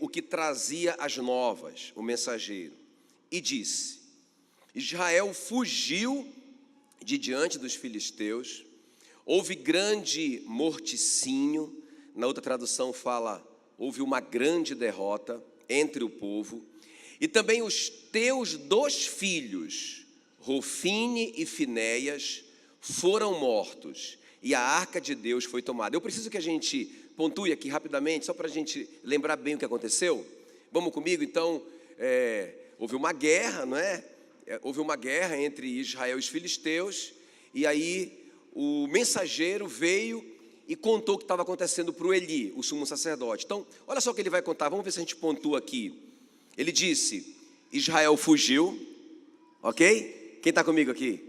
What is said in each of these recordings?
que trazia as novas, o mensageiro, e disse: Israel fugiu de diante dos filisteus, houve grande morticínio. Na outra tradução fala, houve uma grande derrota entre o povo, e também os teus 2 filhos, Rofine e Finéias, foram mortos, e a arca de Deus foi tomada. Eu preciso que a gente pontue aqui rapidamente, só para a gente lembrar bem o que aconteceu. Vamos comigo? Então, houve uma guerra, não é? Houve uma guerra entre Israel e os filisteus, e aí o mensageiro veio e contou o que estava acontecendo para o Eli, o sumo sacerdote. Então, olha só o que ele vai contar, vamos ver se a gente pontua aqui. Ele disse: Israel fugiu, ok? Quem está comigo aqui?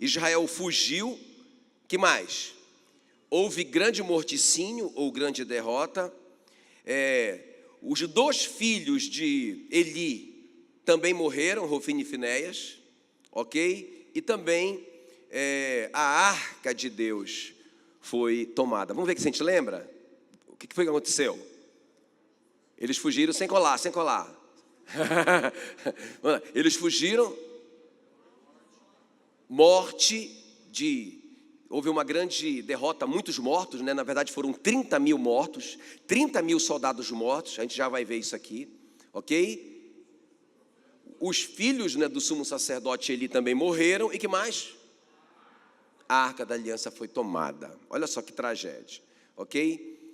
Israel fugiu, que mais? Houve grande morticínio ou grande derrota. Os 2 filhos de Eli também morreram, Rofine e Finéias, ok? E também a arca de Deus foi tomada. Vamos ver se a gente lembra? O que foi que aconteceu? Eles fugiram sem colar, sem colar. Eles fugiram, houve uma grande derrota, muitos mortos, né? Na verdade foram 30 mil mortos, 30 mil soldados mortos, a gente já vai ver isso aqui, ok? Os filhos, né, do sumo sacerdote Eli também morreram, e que mais? A arca da aliança foi tomada. Olha só que tragédia, ok?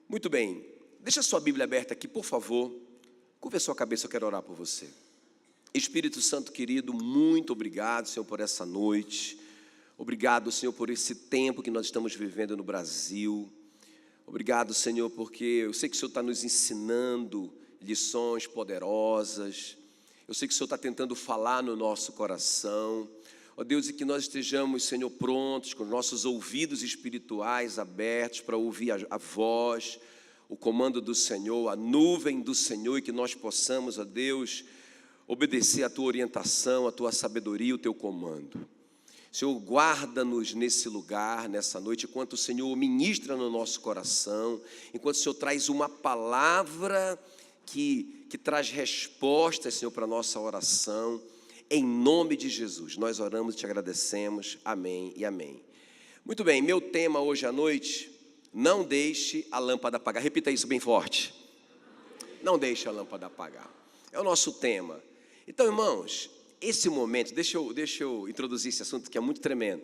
Muito bem, deixa a sua Bíblia aberta aqui, por favor. Curva a sua cabeça, eu quero orar por você. Espírito Santo querido, muito obrigado, Senhor, por essa noite. Obrigado, Senhor, por esse tempo que nós estamos vivendo no Brasil. Obrigado, Senhor, porque eu sei que o Senhor está nos ensinando lições poderosas. Eu sei que o Senhor está tentando falar no nosso coração. Ó Deus, e que nós estejamos, Senhor, prontos, com nossos ouvidos espirituais abertos para ouvir a voz, o comando do Senhor, a nuvem do Senhor, e que nós possamos, ó Deus, obedecer a Tua orientação, a Tua sabedoria, o Teu comando. Senhor, guarda-nos nesse lugar, nessa noite, enquanto o Senhor ministra no nosso coração, enquanto o Senhor traz uma palavra que traz respostas, Senhor, para a nossa oração. Em nome de Jesus, nós oramos e te agradecemos. Amém e amém. Muito bem, meu tema hoje à noite: não deixe a lâmpada apagar. Repita isso bem forte. Não deixe a lâmpada apagar. É o nosso tema. Então, irmãos, esse momento, deixa eu introduzir esse assunto que é muito tremendo.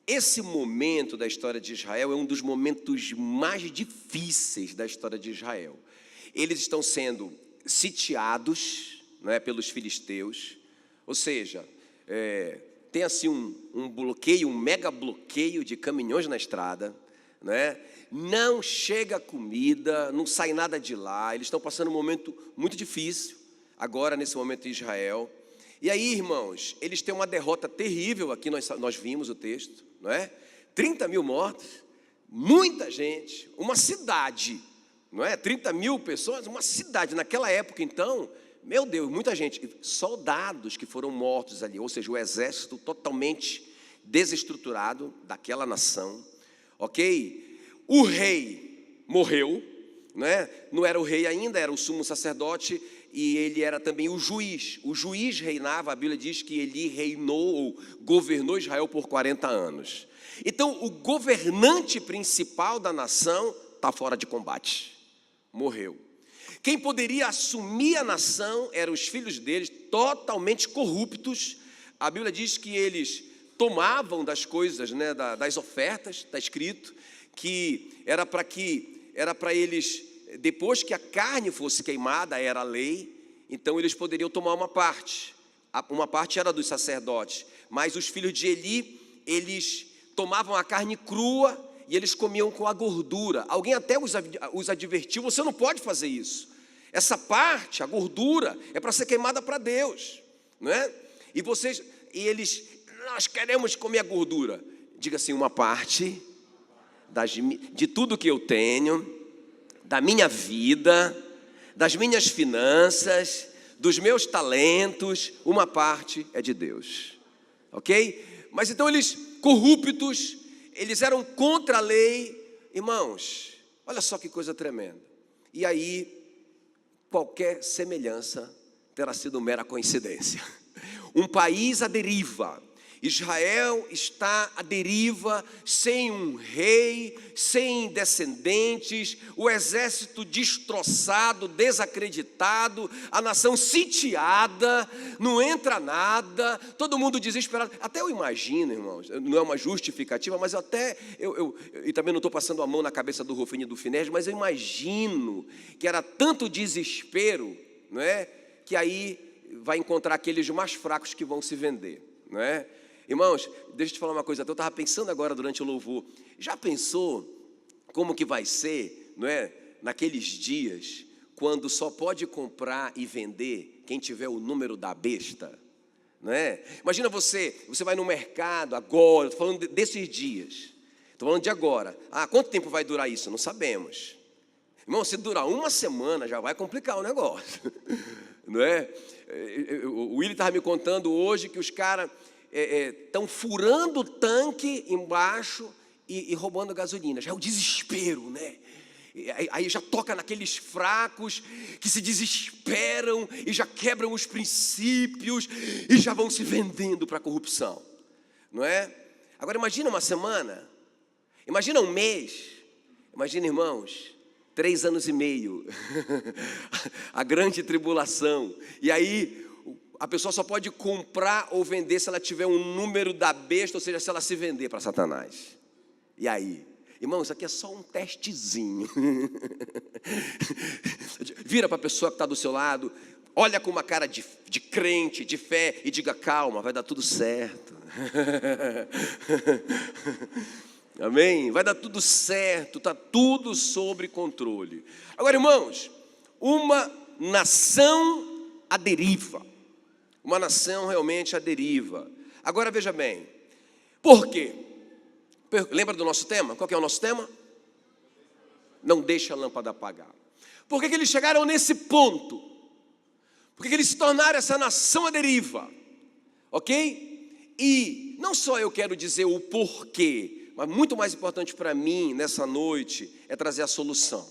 Esse momento da história de Israel é um dos momentos mais difíceis da história de Israel. Eles estão sendo sitiados, não é, pelos filisteus, ou seja, tem assim um bloqueio, um mega bloqueio de caminhões na estrada, né? Não chega comida, não sai nada de lá. Eles estão passando um momento muito difícil agora, nesse momento em Israel. E aí, irmãos, eles têm uma derrota terrível. Aqui nós vimos o texto, não é? 30 mil mortos, muita gente, uma cidade, não é? 30 mil pessoas, uma cidade. Naquela época, então, meu Deus, muita gente, soldados que foram mortos ali, ou seja, o exército totalmente desestruturado daquela nação, ok? O rei morreu, né? Não era o rei ainda, era o sumo sacerdote, e ele era também o juiz. O juiz reinava, a Bíblia diz que ele reinou ou governou Israel por 40 anos. Então, o governante principal da nação está fora de combate, morreu. Quem poderia assumir a nação eram os filhos deles, totalmente corruptos. A Bíblia diz que eles tomavam das coisas, né, das ofertas, está escrito, que era para eles, depois que a carne fosse queimada, era a lei, então eles poderiam tomar uma parte era dos sacerdotes, mas os filhos de Eli, eles tomavam a carne crua e eles comiam com a gordura. Alguém até os advertiu: você não pode fazer isso, essa parte, a gordura, é para ser queimada para Deus, não é? Nós queremos comer a gordura. Diga assim: uma parte de tudo que eu tenho, da minha vida, das minhas finanças, dos meus talentos, uma parte é de Deus, ok? Mas então eles, corruptos, eles eram contra a lei. Irmãos, olha só que coisa tremenda. E aí qualquer semelhança terá sido mera coincidência. Um país à deriva. Israel está à deriva, sem um rei, sem descendentes, o exército destroçado, desacreditado, a nação sitiada, não entra nada, todo mundo desesperado. Até eu imagino, irmãos, não é uma justificativa, mas e também não estou passando a mão na cabeça do Rufino e do Finés, mas eu imagino que era tanto desespero, não é? Que aí vai encontrar aqueles mais fracos que vão se vender, não é? Irmãos, deixa eu te falar uma coisa, eu estava pensando agora durante o louvor, já pensou como que vai ser, não é, naqueles dias, quando só pode comprar e vender quem tiver o número da besta, não é? Imagina você vai no mercado agora, estou falando desses dias, estou falando de agora, quanto tempo vai durar isso? Não sabemos. Irmão, se durar uma semana já vai complicar o negócio, não é? O Willi estava me contando hoje que os caras estão furando o tanque embaixo e roubando gasolina. Já é o desespero, né? Aí já toca naqueles fracos que se desesperam e já quebram os princípios e já vão se vendendo para a corrupção, não é? Agora imagina uma semana, imagina um mês, imagina, irmãos, 3 anos e meio, a grande tribulação, e aí a pessoa só pode comprar ou vender se ela tiver um número da besta, ou seja, se ela se vender para Satanás. E aí? Irmão, isso aqui é só um testezinho. Vira para a pessoa que está do seu lado, olha com uma cara de crente, de fé, e diga: calma, vai dar tudo certo. Amém? Vai dar tudo certo, está tudo sob controle. Agora, irmãos, uma nação à deriva. Uma nação realmente à deriva. Agora veja bem, por quê? Lembra do nosso tema? Qual que é o nosso tema? Não deixa a lâmpada apagar. Por que eles chegaram nesse ponto? Por que eles se tornaram essa nação à deriva? Ok? E não só eu quero dizer o porquê, mas muito mais importante para mim nessa noite é trazer a solução.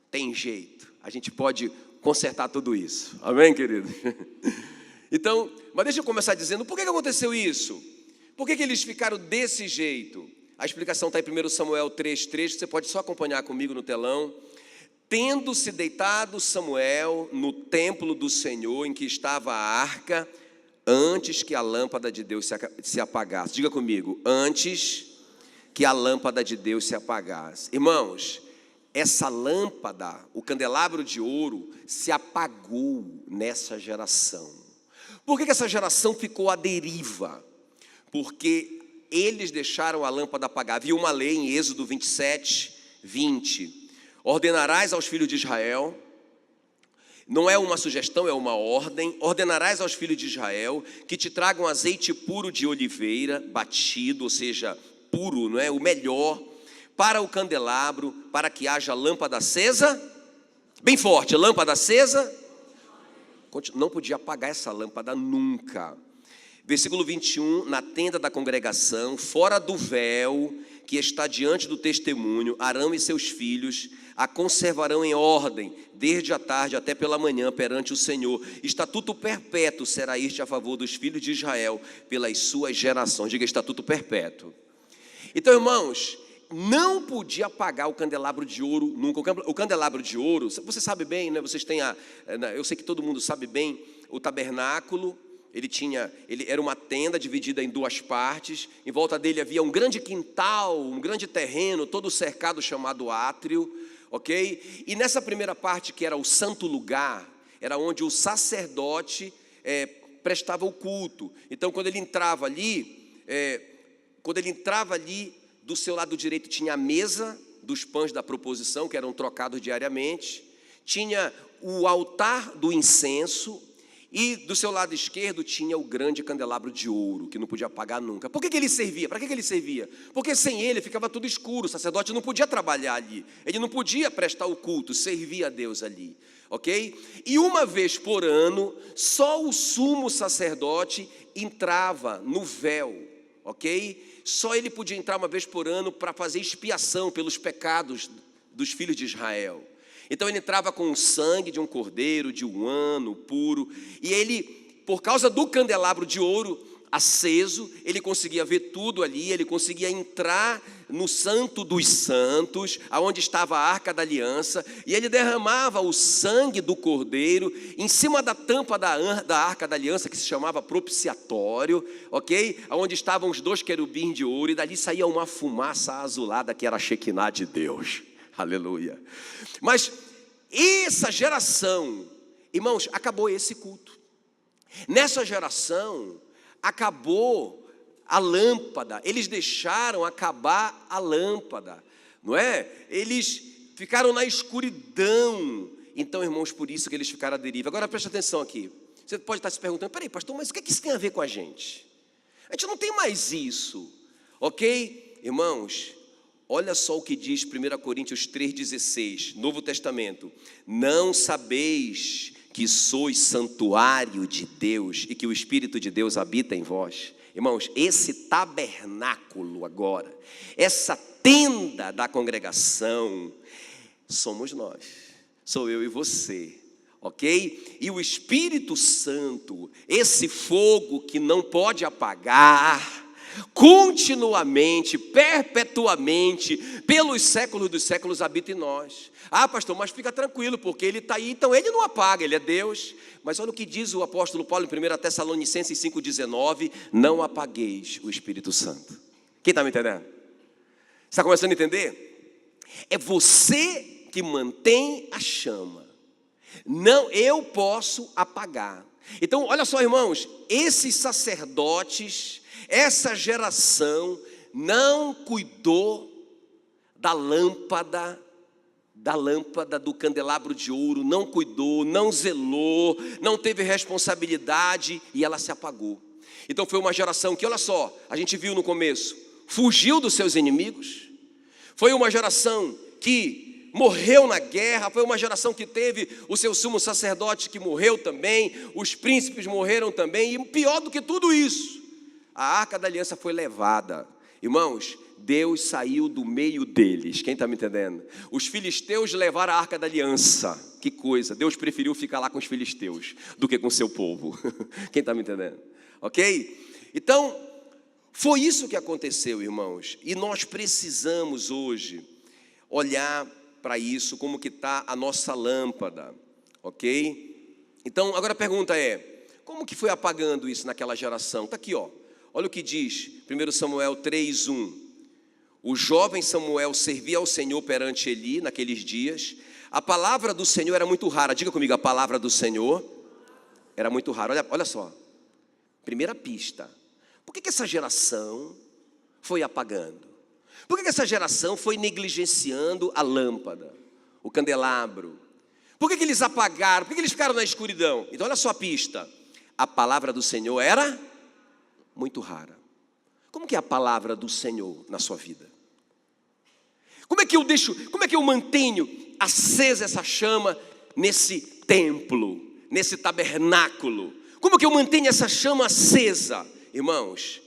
Tem jeito, a gente pode consertar tudo isso. Amém, querido? Então, mas deixa eu começar dizendo, por que aconteceu isso? Por que eles ficaram desse jeito? A explicação está em 1 Samuel 3,3, você pode só acompanhar comigo no telão. Tendo-se deitado Samuel no templo do Senhor, em que estava a arca, antes que a lâmpada de Deus se apagasse. Diga comigo, antes que a lâmpada de Deus se apagasse. Irmãos, essa lâmpada, o candelabro de ouro, se apagou nessa geração. Por que essa geração ficou à deriva? Porque eles deixaram a lâmpada apagar. Havia uma lei em Êxodo 27, 20. Ordenarás aos filhos de Israel, não é uma sugestão, é uma ordem. Ordenarás aos filhos de Israel que te tragam azeite puro de oliveira, batido, ou seja, puro, não é? O melhor, para o candelabro, para que haja lâmpada acesa. Bem forte, lâmpada acesa. Não podia apagar essa lâmpada nunca. Versículo 21, na tenda da congregação, fora do véu que está diante do testemunho, Arão e seus filhos a conservarão em ordem, desde a tarde até pela manhã perante o Senhor. Estatuto perpétuo será este a favor dos filhos de Israel pelas suas gerações. Diga, estatuto perpétuo. Então, irmãos, não podia apagar o candelabro de ouro nunca. O candelabro de ouro, você sabe bem, né? Vocês têm eu sei que todo mundo sabe bem, o tabernáculo, ele era uma tenda dividida em 2 partes. Em volta dele havia um grande quintal, um grande terreno, todo cercado, chamado átrio, ok? E nessa primeira parte, que era o santo lugar, era onde o sacerdote prestava o culto. Então, quando ele entrava ali, do seu lado direito tinha a mesa dos pães da proposição, que eram trocados diariamente. Tinha o altar do incenso. E do seu lado esquerdo tinha o grande candelabro de ouro, que não podia apagar nunca. Por que ele servia? Para que ele servia? Porque sem ele ficava tudo escuro. O sacerdote não podia trabalhar ali. Ele não podia prestar o culto, servir a Deus ali. Ok? E uma vez por ano, só o sumo sacerdote entrava no véu. Ok? Só ele podia entrar uma vez por ano para fazer expiação pelos pecados dos filhos de Israel. Então ele entrava com o sangue de um cordeiro, de um ano puro, e ele, por causa do candelabro de ouro aceso, ele conseguia ver tudo ali, ele conseguia entrar no Santo dos Santos, aonde estava a Arca da Aliança, e ele derramava o sangue do cordeiro em cima da tampa da Arca da Aliança, que se chamava propiciatório, ok? Aonde estavam os 2 querubins de ouro, e dali saía uma fumaça azulada, que era a Shekinah de Deus. Aleluia. Mas essa geração, irmãos, acabou esse culto. Nessa geração, acabou a lâmpada, eles deixaram acabar a lâmpada, não é? Eles ficaram na escuridão. Então, irmãos, por isso que eles ficaram à deriva. Agora preste atenção aqui. Você pode estar se perguntando: peraí, pastor, mas o que é que isso tem a ver com a gente? A gente não tem mais isso, ok? Irmãos, olha só o que diz 1 Coríntios 3,16, Novo Testamento: não sabeis que sois santuário de Deus e que o Espírito de Deus habita em vós? Irmãos, esse tabernáculo agora, essa tenda da congregação, somos nós, sou eu e você, ok? E o Espírito Santo, esse fogo que não pode apagar, continuamente, perpetuamente, pelos séculos dos séculos habita em nós. Ah, pastor, mas fica tranquilo, porque ele está aí, então ele não apaga, ele é Deus. Mas olha o que diz o apóstolo Paulo em 1 Tessalonicenses 5,19: não apagueis o Espírito Santo. Quem está me entendendo? Está começando a entender? É você que mantém a chama. Não, eu posso apagar. Então, olha só, irmãos, esses sacerdotes, essa geração não cuidou da lâmpada do candelabro de ouro, não cuidou, não zelou, não teve responsabilidade, e ela se apagou. Então foi uma geração que, olha só, a gente viu no começo, fugiu dos seus inimigos. Foi uma geração que morreu na guerra, foi uma geração que teve o seu sumo sacerdote que morreu também, os príncipes morreram também, e pior do que tudo isso, a Arca da Aliança foi levada. Irmãos, Deus saiu do meio deles. Quem está me entendendo? Os filisteus levaram a Arca da Aliança. Que coisa, Deus preferiu ficar lá com os filisteus do que com o seu povo. Quem está me entendendo? Ok? Então, foi isso que aconteceu, irmãos. E nós precisamos hoje olhar para isso, como que está a nossa lâmpada. Ok? Então, agora a pergunta é: como que foi apagando isso naquela geração? Está aqui, ó. Olha o que diz 1 Samuel 3:1. O jovem Samuel servia ao Senhor perante Eli naqueles dias. A palavra do Senhor era muito rara. Diga comigo, a palavra do Senhor era muito rara. Olha só, primeira pista. Por que essa geração foi apagando? Por que essa geração foi negligenciando a lâmpada, o candelabro? Por que eles apagaram? Por que eles ficaram na escuridão? Então olha só a pista. A palavra do Senhor era muito rara. Como que é a palavra do Senhor na sua vida? Como é que eu mantenho acesa essa chama nesse templo, nesse tabernáculo? Como que eu mantenho essa chama acesa? Irmãos,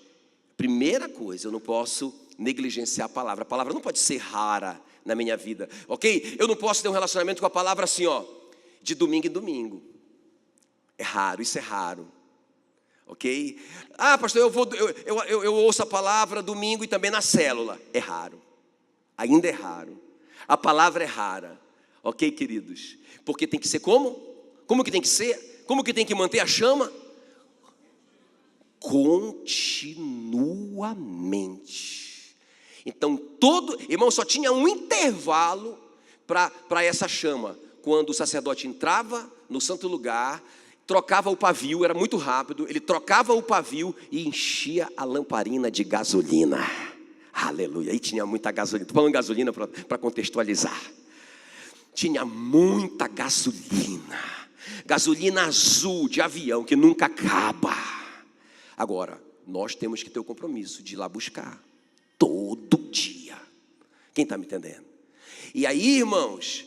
primeira coisa, eu não posso negligenciar a palavra não pode ser rara na minha vida, ok? Eu não posso ter um relacionamento com a palavra assim, ó, de domingo em domingo. É raro, isso é raro. Ok? Ah, pastor, eu ouço a palavra domingo e também na célula. É raro, ainda é raro. A palavra é rara, ok, queridos? Porque tem que ser como? Como que tem que ser? Como que tem que manter a chama? Continuamente. Então irmão, só tinha um intervalo para essa chama. Quando o sacerdote entrava no santo lugar, trocava o pavio, era muito rápido, ele trocava o pavio e enchia a lamparina de gasolina. Aleluia, aí tinha muita gasolina. Estou falando gasolina para contextualizar. Tinha muita gasolina. Gasolina azul de avião que nunca acaba. Agora, nós temos que ter o compromisso de ir lá buscar todo dia. Quem está me entendendo? E aí, irmãos,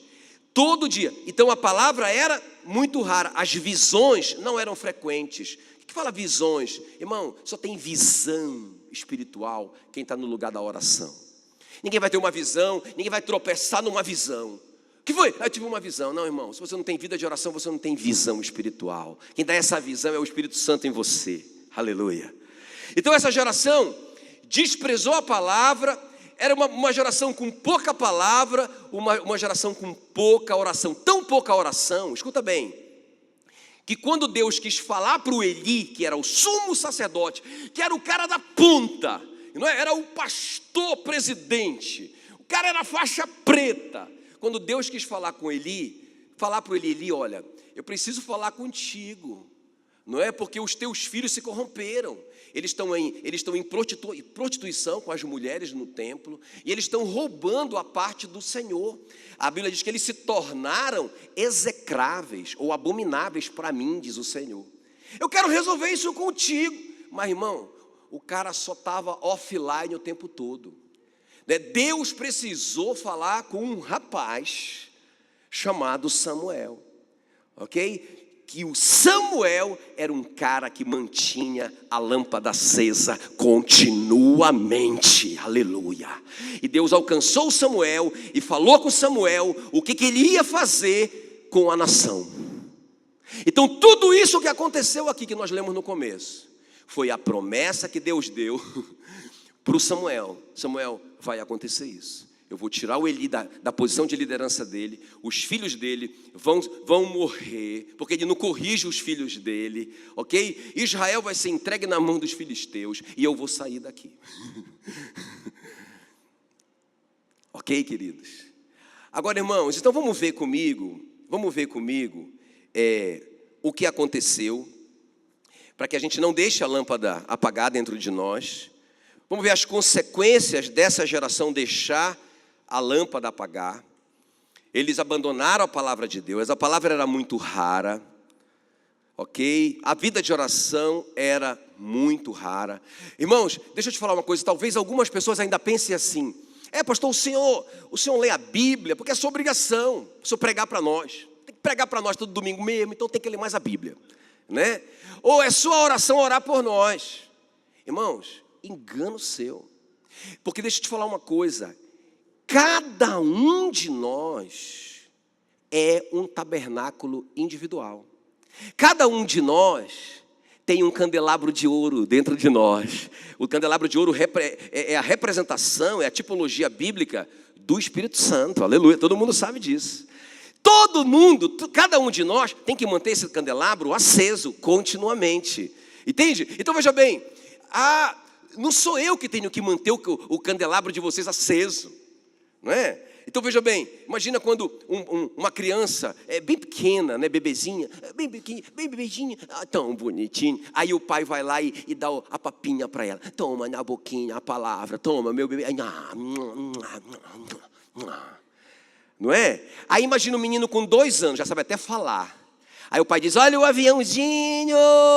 todo dia. Então a palavra era muito rara. As visões não eram frequentes. O que fala visões? Irmão, só tem visão espiritual quem está no lugar da oração. Ninguém vai ter uma visão, ninguém vai tropeçar numa visão. O que foi? Eu tive uma visão. Não, irmão, se você não tem vida de oração, você não tem visão espiritual. Quem dá essa visão é o Espírito Santo em você. Aleluia. Então essa geração desprezou a palavra, era uma geração com pouca palavra, uma geração com pouca oração. Tão pouca oração, escuta bem, que quando Deus quis falar para o Eli, que era o sumo sacerdote, que era o cara da ponta, não é? Era o pastor presidente, o cara era faixa preta. Quando Deus quis falar com Eli, falar para o Eli, olha, eu preciso falar contigo, não é? Porque os teus filhos se corromperam, eles estão em prostituição com as mulheres no templo, e eles estão roubando a parte do Senhor. A Bíblia diz que eles se tornaram execráveis ou abomináveis para mim, diz o Senhor. Eu quero resolver isso contigo. Mas, irmão, o cara só estava offline o tempo todo. Deus precisou falar com um rapaz chamado Samuel, ok? Que o Samuel era um cara que mantinha a lâmpada acesa continuamente, aleluia. E Deus alcançou Samuel e falou com Samuel o que ele ia fazer com a nação. Então tudo isso que aconteceu aqui, que nós lemos no começo, foi a promessa que Deus deu para o Samuel. Samuel, vai acontecer isso. Eu vou tirar o Eli da posição de liderança dele. Os filhos dele vão morrer, porque ele não corrige os filhos dele, ok? Israel vai ser entregue na mão dos filisteus e eu vou sair daqui. Ok, queridos? Agora, irmãos, então vamos ver comigo o que aconteceu, para que a gente não deixe a lâmpada apagar dentro de nós. Vamos ver as consequências dessa geração deixar a lâmpada apagar. Eles abandonaram a palavra de Deus, a palavra era muito rara, ok? A vida de oração era muito rara. Irmãos, deixa eu te falar uma coisa, talvez algumas pessoas ainda pensem assim: pastor, o senhor lê a Bíblia, porque é sua obrigação, o senhor pregar para nós. Tem que pregar para nós todo domingo mesmo, então tem que ler mais a Bíblia, né? Ou é sua oração orar por nós. Irmãos, engano seu, porque deixa eu te falar uma coisa, cada um de nós é um tabernáculo individual, cada um de nós tem um candelabro de ouro dentro de nós. O candelabro de ouro é a representação, é a tipologia bíblica do Espírito Santo, aleluia, todo mundo sabe disso. Todo mundo, cada um de nós tem que manter esse candelabro aceso continuamente, entende? Então veja bem, não sou eu que tenho que manter o candelabro de vocês aceso, não é? Então veja bem, imagina quando uma criança bem pequena, né, bebezinha, bem bebezinha, tão bonitinho, aí o pai vai lá e dá a papinha para ela, toma na boquinha a palavra, toma meu bebê, não é? Aí imagina um menino com 2 anos, já sabe até falar, aí o pai diz, olha o aviãozinho,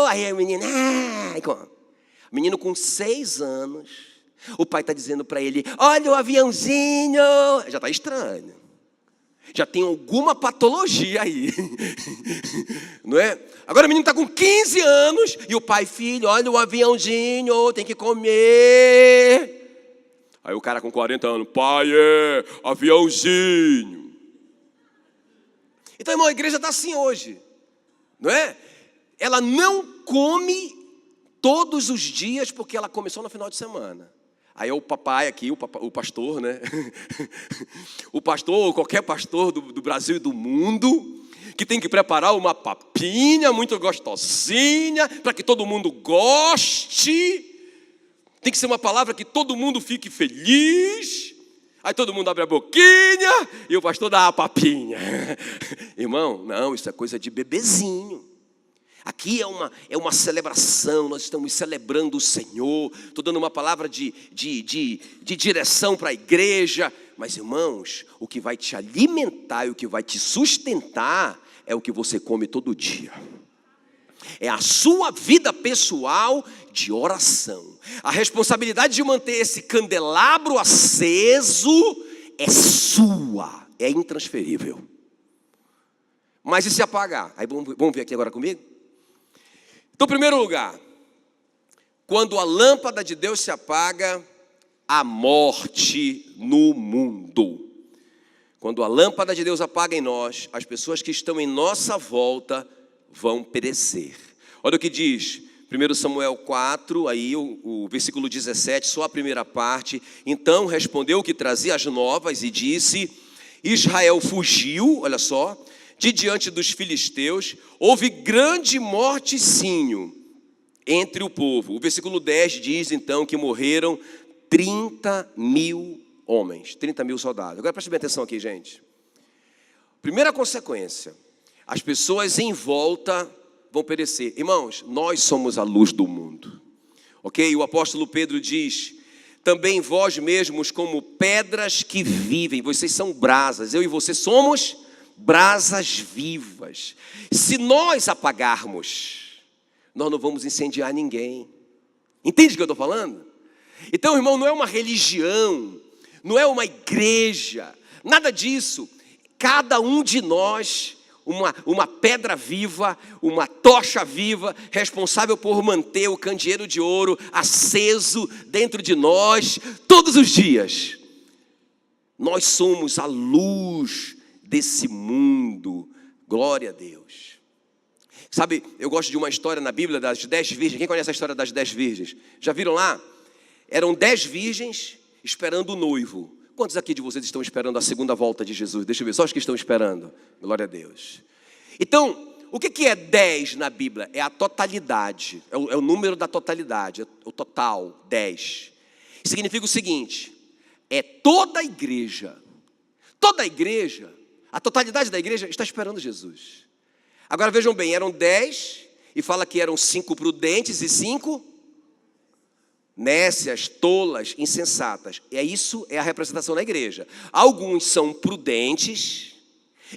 aí o menino, menino com 6 anos, o pai está dizendo para ele, olha o aviãozinho, já está estranho, já tem alguma patologia aí, não é? Agora o menino está com 15 anos, e o pai, filho, olha o aviãozinho, tem que comer. Aí o cara com 40 anos, pai, aviãozinho. Então, irmão, a igreja está assim hoje, não é? Ela não come todos os dias, porque ela começou no final de semana. Aí é o papai aqui, o pastor, né? O pastor, ou qualquer pastor do Brasil e do mundo, que tem que preparar uma papinha muito gostosinha, para que todo mundo goste. Tem que ser uma palavra que todo mundo fique feliz. Aí todo mundo abre a boquinha e o pastor dá a papinha. Irmão, não, isso é coisa de bebezinho. Aqui é uma celebração, nós estamos celebrando o Senhor. Estou dando uma palavra de direção para a igreja. Mas, irmãos, o que vai te alimentar e o que vai te sustentar é o que você come todo dia. É a sua vida pessoal de oração. A responsabilidade de manter esse candelabro aceso é sua, é intransferível. Mas e se apagar? Aí vamos ver aqui agora comigo? Então, em primeiro lugar, quando a lâmpada de Deus se apaga, há morte no mundo. Quando a lâmpada de Deus apaga em nós, as pessoas que estão em nossa volta vão perecer. Olha o que diz 1 Samuel 4, aí o versículo 17, só a primeira parte. Então respondeu o que trazia as novas e disse: Israel fugiu, olha só, de diante dos filisteus, houve grande morticínio entre o povo. O versículo 10 diz então que morreram 30.000 homens, 30.000 soldados. Agora preste bem atenção aqui, gente. Primeira consequência, as pessoas em volta vão perecer. Irmãos, nós somos a luz do mundo, ok? O apóstolo Pedro diz: também vós mesmos como pedras que vivem, vocês são brasas, eu e você somos brasas vivas. Se nós apagarmos, nós não vamos incendiar ninguém. Entende o que eu estou falando? Então, irmão, não é uma religião, não é uma igreja, nada disso. Cada um de nós, uma pedra viva, uma tocha viva, responsável por manter o candeeiro de ouro aceso dentro de nós, todos os dias. Nós somos a luz desse mundo, glória a Deus. Sabe, eu gosto de uma história na Bíblia das 10 virgens, quem conhece a história das 10 virgens? Já viram lá? Eram 10 virgens esperando o noivo. Quantos aqui de vocês estão esperando a segunda volta de Jesus? Deixa eu ver, só os que estão esperando. Glória a Deus. Então, o que é 10 na Bíblia? É a totalidade, é o número da totalidade, é o total, 10. Significa o seguinte: é toda a igreja, a totalidade da igreja está esperando Jesus. Agora vejam bem, eram 10, e fala que eram 5 prudentes e 5 nécias, tolas, insensatas. Isso é a representação da igreja. Alguns são prudentes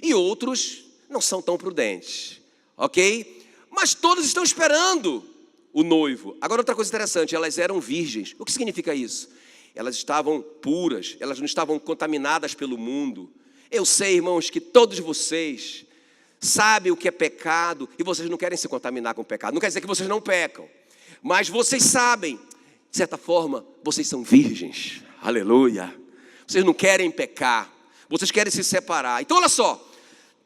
e outros não são tão prudentes, ok? Mas todos estão esperando o noivo. Agora outra coisa interessante, elas eram virgens. O que significa isso? Elas estavam puras, elas não estavam contaminadas pelo mundo. Eu sei, irmãos, que todos vocês sabem o que é pecado e vocês não querem se contaminar com o pecado. Não quer dizer que vocês não pecam, mas vocês sabem, de certa forma, vocês são virgens, aleluia. Vocês não querem pecar, vocês querem se separar. Então olha só,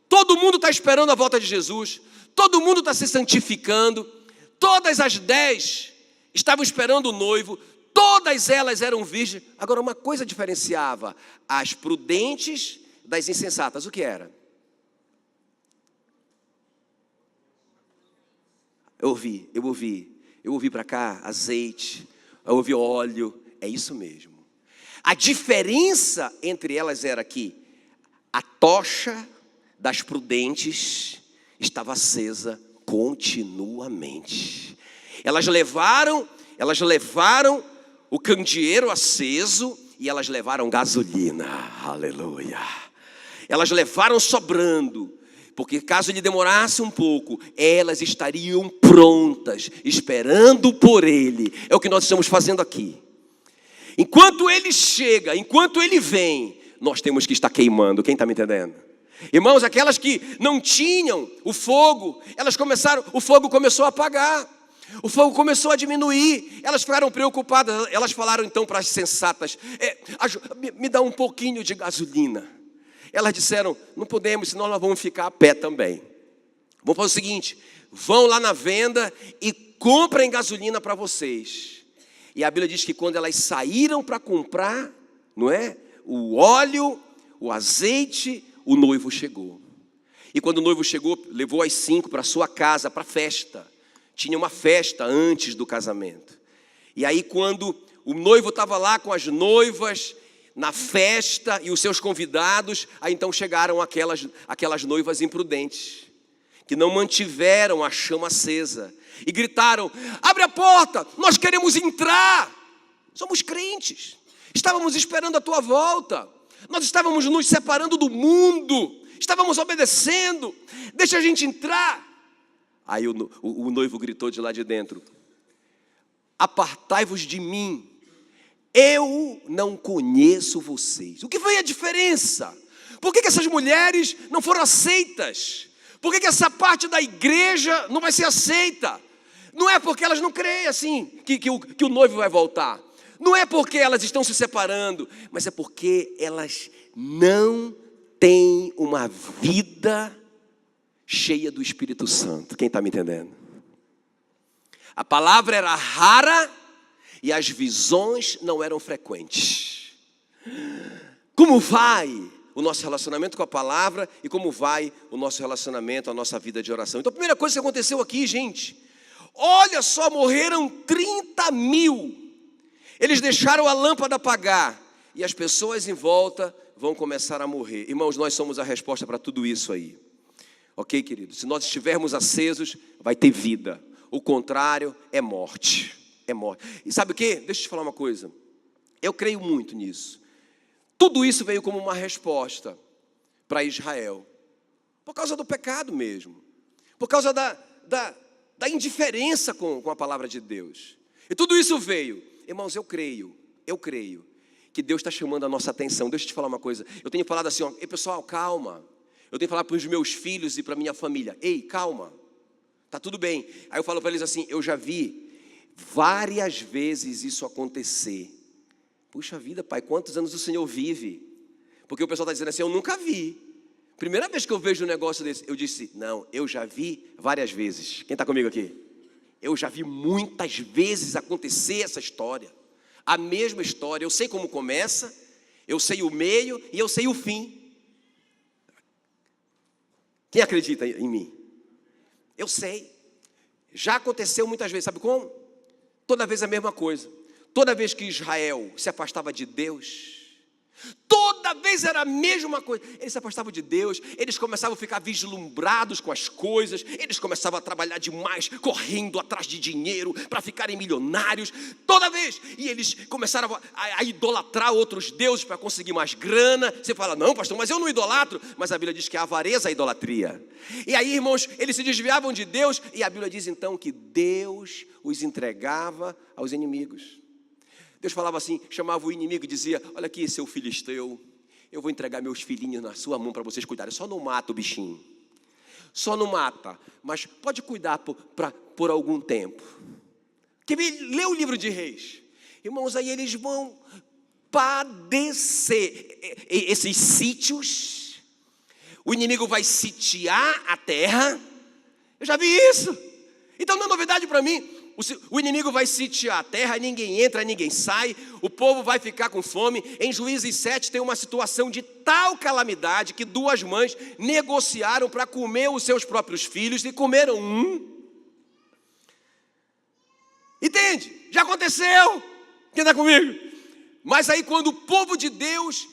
todo mundo está esperando a volta de Jesus, todo mundo está se santificando, todas as 10 estavam esperando o noivo, todas elas eram virgens. Agora uma coisa diferenciava as prudentes das insensatas, o que era? Eu ouvi para cá azeite, eu ouvi óleo, é isso mesmo. A diferença entre elas era que a tocha das prudentes estava acesa continuamente. Elas levaram o candeeiro aceso e elas levaram gasolina, aleluia. Elas levaram sobrando, porque caso ele demorasse um pouco, elas estariam prontas, esperando por ele. É o que nós estamos fazendo aqui. Enquanto ele chega, enquanto ele vem, nós temos que estar queimando. Quem está me entendendo? Irmãos, aquelas que não tinham o fogo, o fogo começou a apagar, o fogo começou a diminuir, elas ficaram preocupadas. Elas falaram então para as sensatas: me dá um pouquinho de gasolina. Elas disseram: não podemos, senão nós vamos ficar a pé também. Vamos fazer o seguinte: vão lá na venda e comprem gasolina para vocês. E a Bíblia diz que quando elas saíram para comprar, não é? O óleo, o azeite, o noivo chegou. E quando o noivo chegou, levou as 5 para sua casa, para a festa. Tinha uma festa antes do casamento. E aí quando o noivo estava lá com as noivas, na festa, e os seus convidados, aí então chegaram aquelas noivas imprudentes, que não mantiveram a chama acesa, e gritaram: abre a porta, nós queremos entrar, somos crentes, estávamos esperando a tua volta, nós estávamos nos separando do mundo, estávamos obedecendo, deixa a gente entrar. Aí o noivo gritou de lá de dentro: apartai-vos de mim, eu não conheço vocês. O que foi a diferença? Por que essas mulheres não foram aceitas? Por que essa parte da igreja não vai ser aceita? Não é porque elas não creem assim, que o noivo vai voltar. Não é porque elas estão se separando, mas é porque elas não tem uma vida cheia do Espírito Santo. Quem está me entendendo? A palavra era rara e as visões não eram frequentes. Como vai o nosso relacionamento com a palavra e como vai o nosso relacionamento, a nossa vida de oração? Então a primeira coisa que aconteceu aqui, gente, olha só, morreram 30.000. Eles deixaram a lâmpada apagar e as pessoas em volta vão começar a morrer. Irmãos, nós somos a resposta para tudo isso aí. Ok, querido? Se nós estivermos acesos, vai ter vida. O contrário é morte. É morte. E sabe o quê? Deixa eu te falar uma coisa. Eu creio muito nisso. Tudo isso veio como uma resposta para Israel. Por causa do pecado mesmo. Por causa da indiferença com a palavra de Deus. E tudo isso veio. Irmãos, eu creio que Deus está chamando a nossa atenção. Deixa eu te falar uma coisa. Eu tenho falado assim, ó, ei pessoal, calma. Eu tenho falado para os meus filhos e para a minha família, ei, calma, tá tudo bem. Aí eu falo para eles assim, eu já vi várias vezes isso acontecer. Puxa vida, pai, quantos anos o Senhor vive? Porque o pessoal está dizendo assim, eu nunca vi. Primeira vez que eu vejo um negócio desse, eu disse, não, eu já vi várias vezes. Quem está comigo aqui? Eu já vi muitas vezes acontecer essa história. A mesma história, eu sei como começa, eu sei o meio e eu sei o fim. Quem acredita em mim? Eu sei. Já aconteceu muitas vezes, sabe como? Toda vez a mesma coisa. Toda vez que Israel se afastava de Deus, toda vez era a mesma coisa. Eles se afastavam de Deus, eles começavam a ficar vislumbrados com as coisas, eles começavam a trabalhar demais, correndo atrás de dinheiro para ficarem milionários, toda vez. E eles começaram a idolatrar outros deuses para conseguir mais grana. Você fala, não pastor, mas eu não idolatro. Mas a Bíblia diz que a avareza é a idolatria. E aí, irmãos, eles se desviavam de Deus. E a Bíblia diz então que Deus os entregava aos inimigos. Deus falava assim, chamava o inimigo e dizia, olha aqui, seu filisteu, eu vou entregar meus filhinhos na sua mão para vocês cuidarem. Só não mata o bichinho. Só não mata, mas pode cuidar por algum tempo. Quer ver? Lê o livro de Reis. Irmãos, aí eles vão padecer. Esses sítios, o inimigo vai sitiar a terra. Eu já vi isso. Então não é novidade para mim. O inimigo vai sitiar a terra, ninguém entra, ninguém sai, o povo vai ficar com fome. Em Juízes 7 tem uma situação de tal calamidade que duas mães negociaram para comer os seus próprios filhos e comeram um. Entende? Já aconteceu. Quem está comigo? Mas aí quando o povo de Deus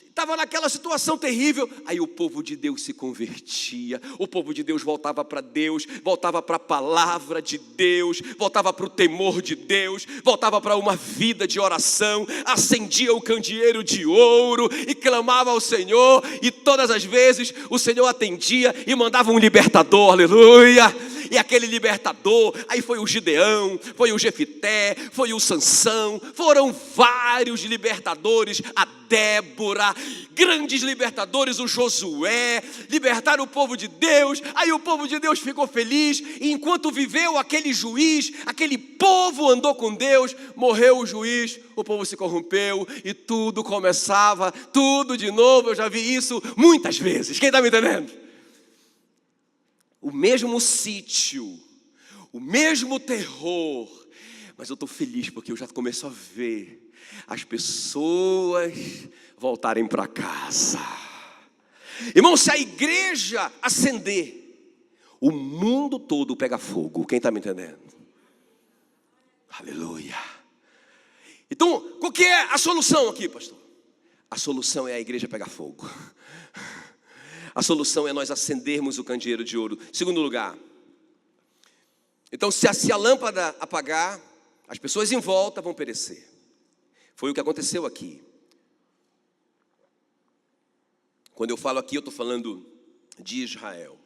estava naquela situação terrível, aí o povo de Deus se convertia, o povo de Deus voltava para Deus, voltava para a palavra de Deus, voltava para o temor de Deus, voltava para uma vida de oração, acendia o candeeiro de ouro e clamava ao Senhor, e todas as vezes o Senhor atendia e mandava um libertador, aleluia. E aquele libertador, aí foi o Gideão, foi o Jefité, foi o Sansão, foram vários libertadores, a Débora, grandes libertadores, o Josué, libertaram o povo de Deus. Aí o povo de Deus ficou feliz, e enquanto viveu aquele juiz, aquele povo andou com Deus, morreu o juiz, o povo se corrompeu, e tudo começava, tudo de novo. Eu já vi isso muitas vezes, quem está me entendendo? O mesmo sítio, o mesmo terror, mas eu estou feliz porque eu já começo a ver as pessoas voltarem para casa. Irmão, se a igreja acender, o mundo todo pega fogo. Quem está me entendendo? Aleluia. Então, qual que é a solução aqui, pastor? A solução é a igreja pegar fogo. A solução é nós acendermos o candeeiro de ouro. Segundo lugar, então se a lâmpada apagar, as pessoas em volta vão perecer. Foi o que aconteceu aqui. Quando eu falo aqui, eu estou falando de Israel.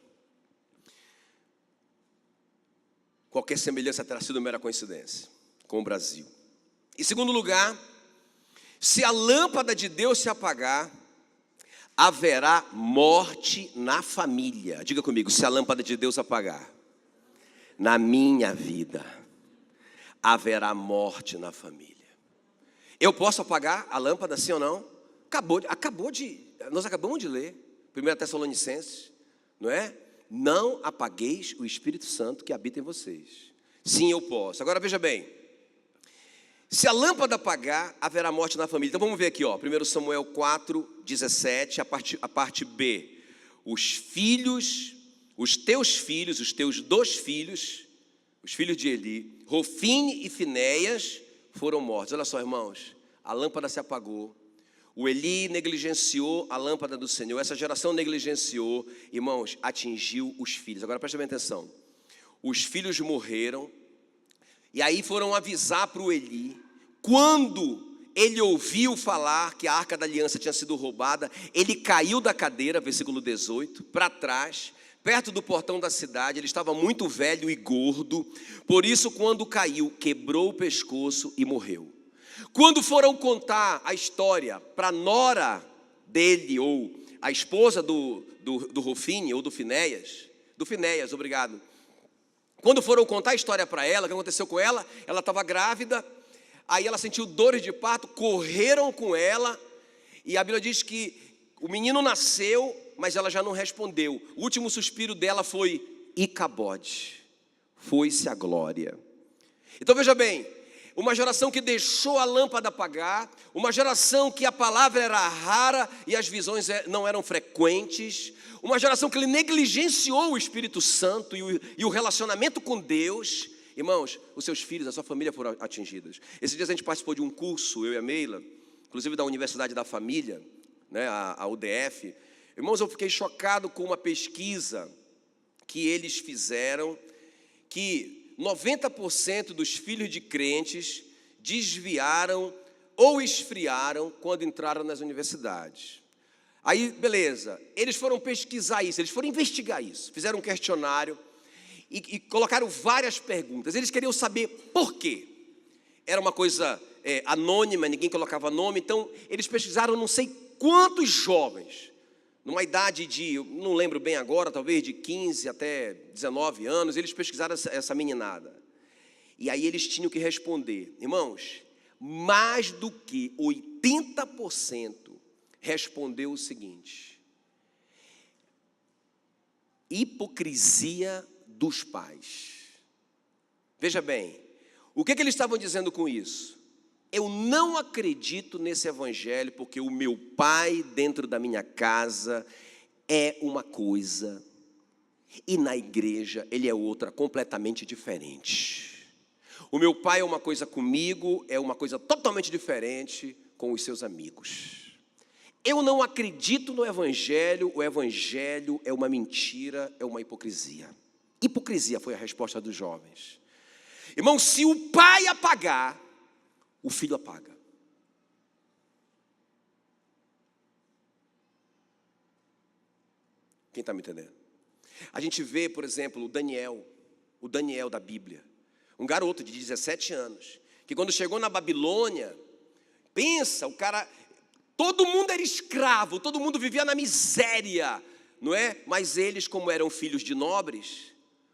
Qualquer semelhança terá sido mera coincidência com o Brasil. Em segundo lugar, se a lâmpada de Deus se apagar, haverá morte na família. Diga comigo, se a lâmpada de Deus apagar, na minha vida, haverá morte na família. Eu posso apagar a lâmpada, sim ou não? Nós acabamos de ler. 1 Tessalonicenses, não é? Não apagueis o Espírito Santo que habita em vocês. Sim, eu posso. Agora veja bem, se a lâmpada apagar, haverá morte na família. Então vamos ver aqui, ó, 1 Samuel 4:17, a parte B. Os filhos, os teus 2 filhos, os filhos de Eli, Rofine e Finéias, foram mortos. Olha só, irmãos, a lâmpada se apagou. O Eli negligenciou a lâmpada do Senhor. Essa geração negligenciou, irmãos, atingiu os filhos. Agora presta bem atenção. Os filhos morreram. E aí foram avisar para o Eli. Quando ele ouviu falar que a Arca da Aliança tinha sido roubada, ele caiu da cadeira, versículo 18, para trás, perto do portão da cidade. Ele estava muito velho e gordo. Por isso, quando caiu, quebrou o pescoço e morreu. Quando foram contar a história para a nora dele, ou a esposa do Rofine, ou do Finéias, obrigado. Quando foram contar a história para ela, o que aconteceu com ela? Ela estava grávida, aí ela sentiu dores de parto, correram com ela, e a Bíblia diz que o menino nasceu, mas ela já não respondeu. O último suspiro dela foi Icabode, foi-se a glória. Então veja bem, uma geração que deixou a lâmpada apagar, uma geração que a palavra era rara e as visões não eram frequentes, uma geração que negligenciou o Espírito Santo e o relacionamento com Deus. Irmãos, os seus filhos, a sua família foram atingidos. Esses dias a gente participou de um curso, eu e a Meila, inclusive da Universidade da Família, né, a UDF. Irmãos, eu fiquei chocado com uma pesquisa que eles fizeram, que 90% dos filhos de crentes desviaram ou esfriaram quando entraram nas universidades. Aí, beleza, eles foram pesquisar isso, eles foram investigar isso, fizeram um questionário e colocaram várias perguntas. Eles queriam saber por quê. Era uma coisa anônima, ninguém colocava nome, então eles pesquisaram não sei quantos jovens, numa idade de, eu não lembro bem agora, talvez de 15 até 19 anos, eles pesquisaram essa meninada. E aí eles tinham que responder. Irmãos, mais do que 80% respondeu o seguinte: hipocrisia dos pais. Veja bem, o que eles estavam dizendo com isso? Eu não acredito nesse evangelho porque o meu pai dentro da minha casa é uma coisa e na igreja ele é outra completamente diferente. O meu pai é uma coisa comigo, é uma coisa totalmente diferente com os seus amigos. Eu não acredito no evangelho, o evangelho é uma mentira, é uma hipocrisia. Hipocrisia foi a resposta dos jovens. Irmão, se o pai apagar, o filho apaga. Quem está me entendendo? A gente vê, por exemplo, o Daniel da Bíblia, um garoto de 17 anos, que quando chegou na Babilônia, pensa, o cara, todo mundo era escravo, todo mundo vivia na miséria, não é? Mas eles, como eram filhos de nobres,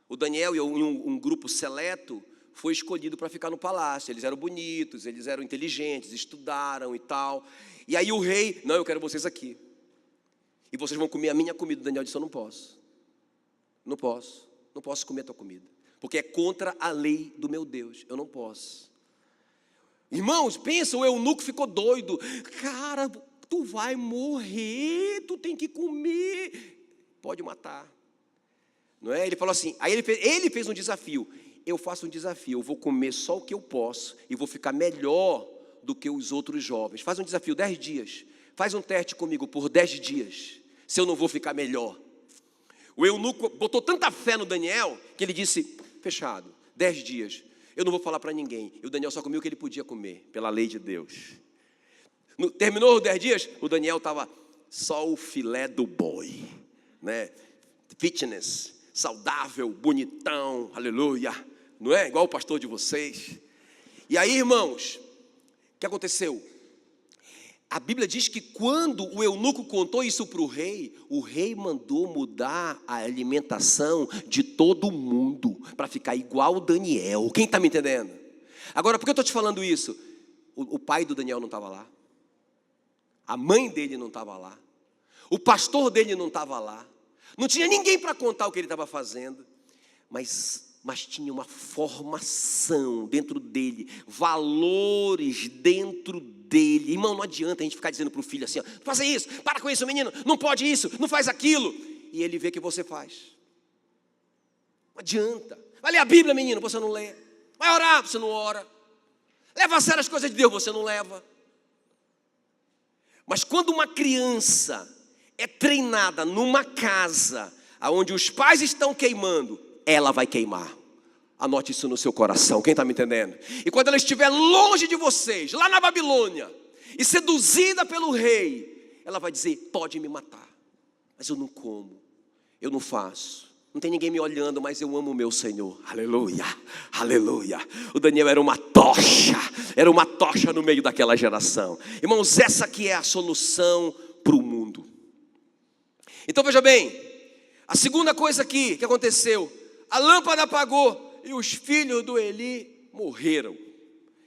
o Daniel e um grupo seleto, foi escolhido para ficar no palácio. Eles eram bonitos, eles eram inteligentes, estudaram e tal. E aí o rei, não, eu quero vocês aqui. E vocês vão comer a minha comida. O Daniel disse, eu não posso. Não posso comer a tua comida. Porque é contra a lei do meu Deus. Eu não posso. Irmãos, pensa, o eunuco ficou doido. Cara, tu vai morrer, tu tem que comer. Pode matar. Não é? Ele falou assim, aí ele fez um desafio. Eu faço um desafio, eu vou comer só o que eu posso e vou ficar melhor do que os outros jovens. Faz um desafio, 10 dias. Faz um teste comigo por 10 dias, se eu não vou ficar melhor. O eunuco botou tanta fé no Daniel, que ele disse, fechado, 10 dias. Eu não vou falar para ninguém. E o Daniel só comeu o que ele podia comer, pela lei de Deus. Terminou os 10 dias, o Daniel estava só o filé do boi, né? Fitness, saudável, bonitão, aleluia. Não é? Igual o pastor de vocês. E aí, irmãos, o que aconteceu? A Bíblia diz que quando o eunuco contou isso para o rei mandou mudar a alimentação de todo mundo para ficar igual o Daniel. Quem está me entendendo? Agora, por que eu estou te falando isso? O pai do Daniel não estava lá. A mãe dele não estava lá. O pastor dele não estava lá. Não tinha ninguém para contar o que ele estava fazendo. Mas tinha uma formação dentro dele, valores dentro dele. Irmão, não adianta a gente ficar dizendo para o filho assim, ó, faça isso, para com isso, menino, não pode isso, não faz aquilo. E ele vê que você faz. Não adianta. Vai ler a Bíblia, menino, você não lê. Vai orar, você não ora. Leva a sério as coisas de Deus, você não leva. Mas quando uma criança é treinada numa casa onde os pais estão queimando, ela vai queimar. Anote isso no seu coração, quem está me entendendo? E quando ela estiver longe de vocês, lá na Babilônia, e seduzida pelo rei, ela vai dizer, pode me matar, mas eu não como, eu não faço. Não tem ninguém me olhando, mas eu amo o meu Senhor. Aleluia, aleluia. O Daniel era uma tocha no meio daquela geração. Irmãos, essa aqui é a solução para o mundo. Então veja bem, a segunda coisa aqui que aconteceu, a lâmpada apagou e os filhos do Eli morreram.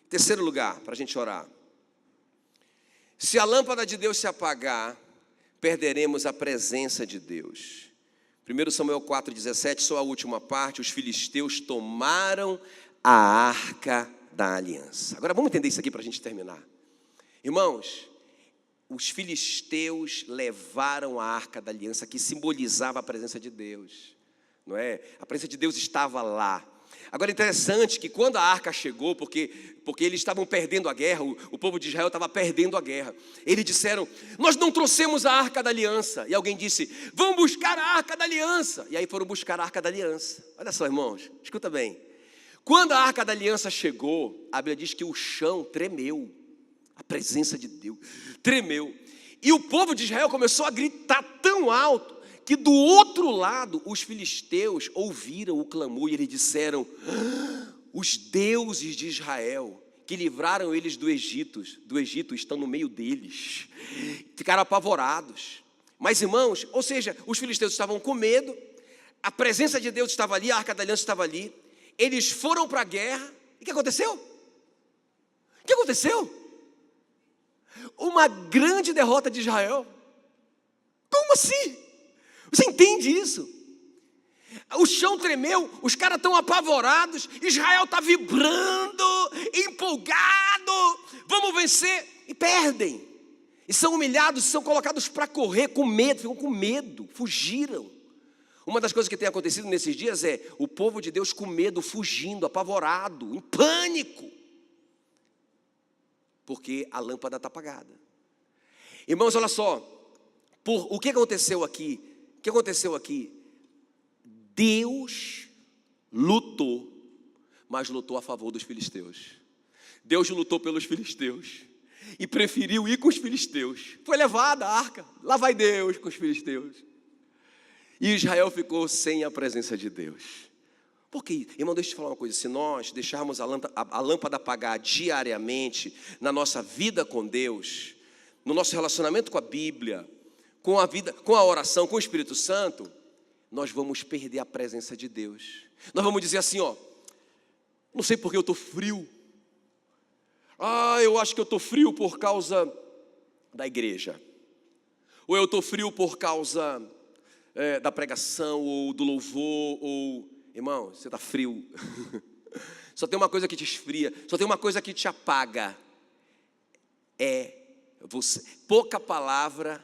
Terceiro lugar, para a gente orar. Se a lâmpada de Deus se apagar, perderemos a presença de Deus. 1 Samuel 4,17, só a última parte, os filisteus tomaram a arca da aliança. Agora vamos entender isso aqui para a gente terminar. Irmãos, os filisteus levaram a arca da aliança, que simbolizava a presença de Deus. Não é? A presença de Deus estava lá. Agora é interessante que quando a arca chegou, porque eles estavam perdendo a guerra, o povo de Israel estava perdendo a guerra. Eles disseram, nós não trouxemos a arca da aliança. E alguém disse, vamos buscar a arca da aliança. E aí foram buscar a arca da aliança. Olha só, irmãos, escuta bem. Quando a arca da aliança chegou, a Bíblia diz que o chão tremeu. A presença de Deus tremeu. E o povo de Israel começou a gritar tão alto, que do outro lado, os filisteus ouviram o clamor e eles disseram, os deuses de Israel, que livraram eles do Egito estão no meio deles. Ficaram apavorados. Mas irmãos, ou seja, os filisteus estavam com medo, a presença de Deus estava ali, a arca da aliança estava ali, eles foram para a guerra, e o que aconteceu? O que aconteceu? Uma grande derrota de Israel. Como assim? Você entende isso? O chão tremeu, os caras estão apavorados, Israel está vibrando, empolgado, vamos vencer, e perdem. E são humilhados, são colocados para correr com medo, ficam com medo, fugiram. Uma das coisas que tem acontecido nesses dias é o povo de Deus com medo, fugindo, apavorado, em pânico. Porque a lâmpada está apagada. Irmãos, olha só, o que aconteceu aqui? O que aconteceu aqui? Deus lutou, mas lutou a favor dos filisteus. Deus lutou pelos filisteus e preferiu ir com os filisteus. Foi levada a arca, lá vai Deus com os filisteus. E Israel ficou sem a presença de Deus. Porque, irmão, deixa eu te falar uma coisa, se nós deixarmos a lâmpada apagar diariamente na nossa vida com Deus, no nosso relacionamento com a Bíblia, com a oração, com o Espírito Santo, nós vamos perder a presença de Deus. Nós vamos dizer assim, ó, não sei porque eu estou frio. Eu acho que eu estou frio por causa da igreja. Ou eu estou frio por causa da pregação, ou do louvor, ou... Irmão, você está frio. Só tem uma coisa que te esfria, só tem uma coisa que te apaga. Pouca palavra,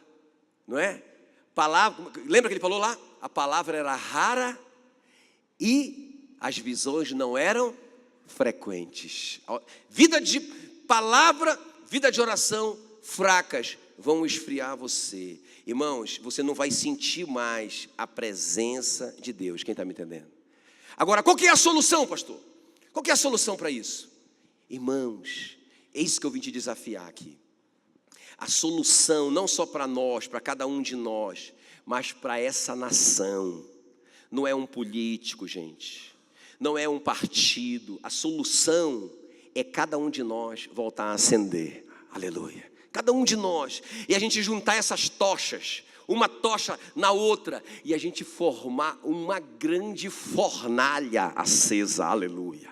não é? Lembra que ele falou lá? A palavra era rara e as visões não eram frequentes. Vida de palavra, vida de oração fracas vão esfriar você. Irmãos, você não vai sentir mais a presença de Deus. Quem está me entendendo? Agora, qual que é a solução, pastor? Qual que é a solução para isso? Irmãos, é isso que eu vim te desafiar aqui. A solução não só para nós, para cada um de nós, mas para essa nação. Não é um político, gente. Não é um partido. A solução é cada um de nós voltar a acender. Aleluia. Cada um de nós. E a gente juntar essas tochas, uma tocha na outra, e a gente formar uma grande fornalha acesa. Aleluia.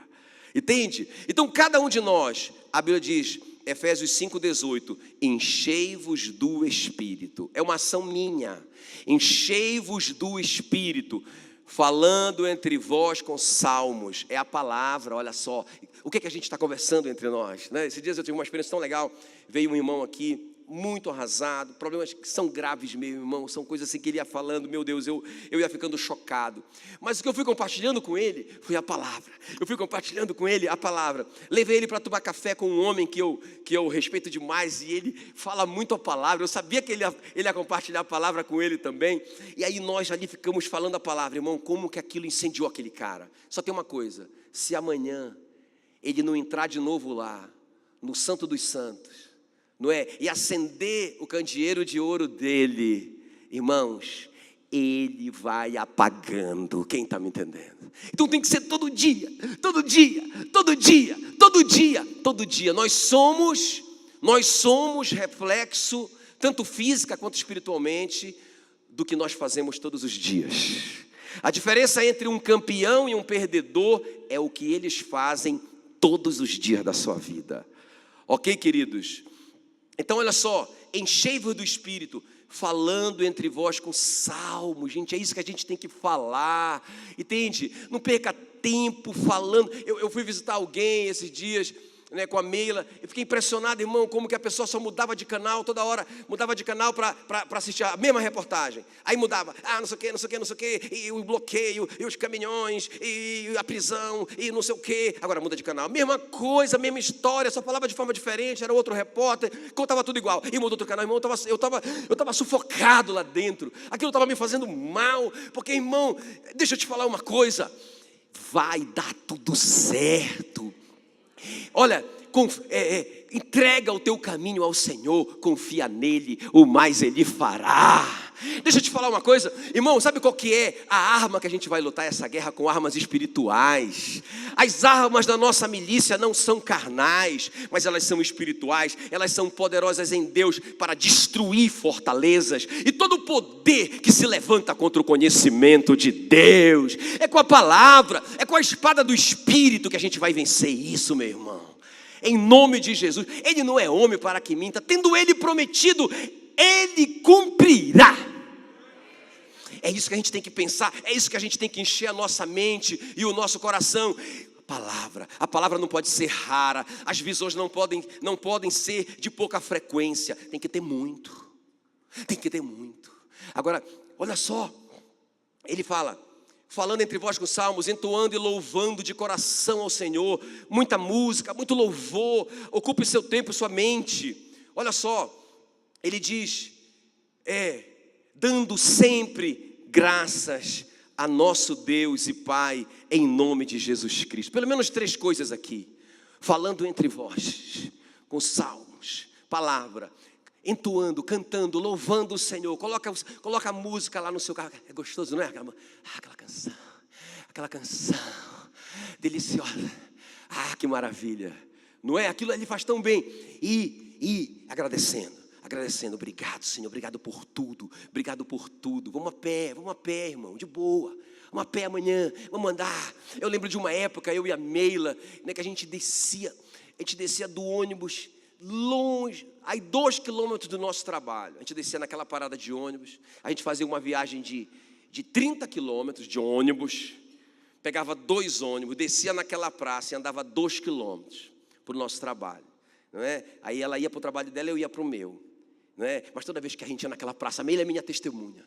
Entende? Então cada um de nós, a Bíblia diz Efésios 5,18, enchei-vos do Espírito. É uma ação minha. Enchei-vos do Espírito, falando entre vós com salmos. É a palavra, olha só. O que é que a gente está conversando entre nós, né? Esses dias eu tive uma experiência tão legal. Veio um irmão aqui, muito arrasado, problemas que são graves, meu irmão, são coisas assim que ele ia falando, meu Deus, eu ia ficando chocado. Mas o que eu fui compartilhando com ele foi a palavra. Eu fui compartilhando com ele a palavra. Levei ele para tomar café com um homem que eu respeito demais, e ele fala muito a palavra. Eu sabia que ele ia compartilhar a palavra com ele também. E aí nós ali ficamos falando a palavra. Irmão, como que aquilo incendiou aquele cara? Só tem uma coisa: se amanhã ele não entrar de novo lá, no Santo dos Santos, não é? E acender o candeeiro de ouro dele, irmãos, ele vai apagando. Quem está me entendendo? Então tem que ser todo dia, todo dia, todo dia, todo dia, todo dia. Nós somos reflexo, tanto física quanto espiritualmente, do que nós fazemos todos os dias. A diferença entre um campeão e um perdedor é o que eles fazem todos os dias da sua vida. Ok, queridos? Então olha só, enchei-vos do Espírito, falando entre vós com salmos. Gente, é isso que a gente tem que falar, entende? Não perca tempo falando. Eu fui visitar alguém esses dias, né, com a Meila, eu fiquei impressionado, irmão, como que a pessoa só mudava de canal, toda hora mudava de canal para assistir a mesma reportagem. Aí mudava, não sei o que, não sei o que, não sei o que, e o bloqueio, e os caminhões, e a prisão, e não sei o que. Agora muda de canal, mesma coisa, mesma história, só falava de forma diferente, era outro repórter, contava tudo igual. E mudou outro canal, irmão, eu estava sufocado lá dentro, aquilo estava me fazendo mal, porque, irmão, deixa eu te falar uma coisa, vai dar tudo certo. Olha, entrega o teu caminho ao Senhor, confia nele, o mais ele fará. Deixa eu te falar uma coisa, irmão, sabe qual que é a arma que a gente vai lutar essa guerra? Com armas espirituais. As armas da nossa milícia não são carnais, mas elas são espirituais. Elas são poderosas em Deus para destruir fortalezas e todo o poder que se levanta contra o conhecimento de Deus. É com a palavra, é com a espada do Espírito que a gente vai vencer isso, meu irmão. Em nome de Jesus. Ele não é homem para que minta, tendo ele prometido, ele cumprirá. É isso que a gente tem que pensar, é isso que a gente tem que encher a nossa mente e o nosso coração. A palavra não pode ser rara, as visões não podem ser de pouca frequência, tem que ter muito. Agora, olha só, ele fala, falando entre vós com salmos, entoando e louvando de coração ao Senhor, muita música, muito louvor, ocupe seu tempo, sua mente. Olha só, ele diz, dando sempre graças a nosso Deus e Pai, em nome de Jesus Cristo. Pelo menos 3 coisas aqui, falando entre vós, com salmos, palavra, entoando, cantando, louvando o Senhor. Coloca a música lá no seu carro. É gostoso, não é? Aquela canção deliciosa. Que maravilha, não é? Aquilo ali faz tão bem. E agradecendo, obrigado, Senhor, obrigado por tudo. Vamos a pé, irmão, de boa. Vamos a pé amanhã, vamos andar. Eu lembro de uma época, eu e a Meila, né, que a gente descia do ônibus longe, aí 2 quilômetros do nosso trabalho. A gente descia naquela parada de ônibus, a gente fazia uma viagem de 30 quilômetros de ônibus, pegava 2 ônibus, descia naquela praça e andava 2 quilômetros para o nosso trabalho, não é? Aí ela ia para o trabalho dela, eu ia para o meu, não é? Mas toda vez que a gente ia naquela praça, a Meila é minha testemunha.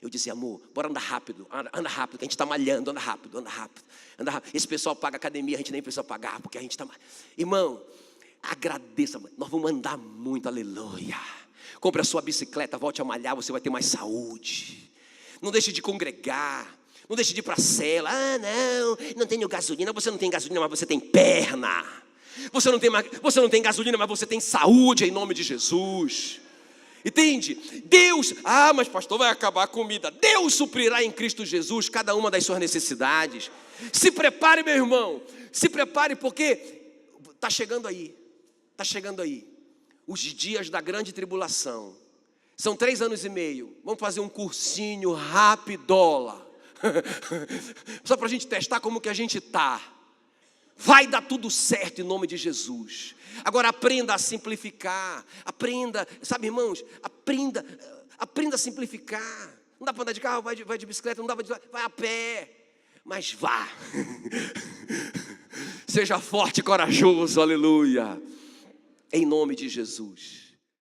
Eu dizia, amor, bora andar rápido, anda rápido, que a gente está malhando, anda rápido. Esse pessoal paga academia, a gente nem precisa pagar, porque a gente está... Irmão, agradeça, nós vamos andar muito, aleluia. Compre a sua bicicleta, volte a malhar, você vai ter mais saúde. Não deixe de congregar, não deixe de ir para a cela. Não tenho gasolina. Você não tem gasolina, mas você tem perna. Você não tem gasolina, mas você tem saúde, em nome de Jesus. Entende? Deus, mas pastor, vai acabar a comida. Deus suprirá em Cristo Jesus cada uma das suas necessidades. Se prepare, meu irmão, se prepare, porque está chegando aí os dias da grande tribulação. São 3 anos e meio. Vamos fazer um cursinho rapidola só para a gente testar como que a gente está. Vai dar tudo certo em nome de Jesus. Agora aprenda a simplificar. Aprenda, sabe, irmãos, aprenda a simplificar. Não dá para andar de carro, vai de bicicleta, não dá para vai a pé. Mas vá. Seja forte e corajoso, aleluia. Em nome de Jesus.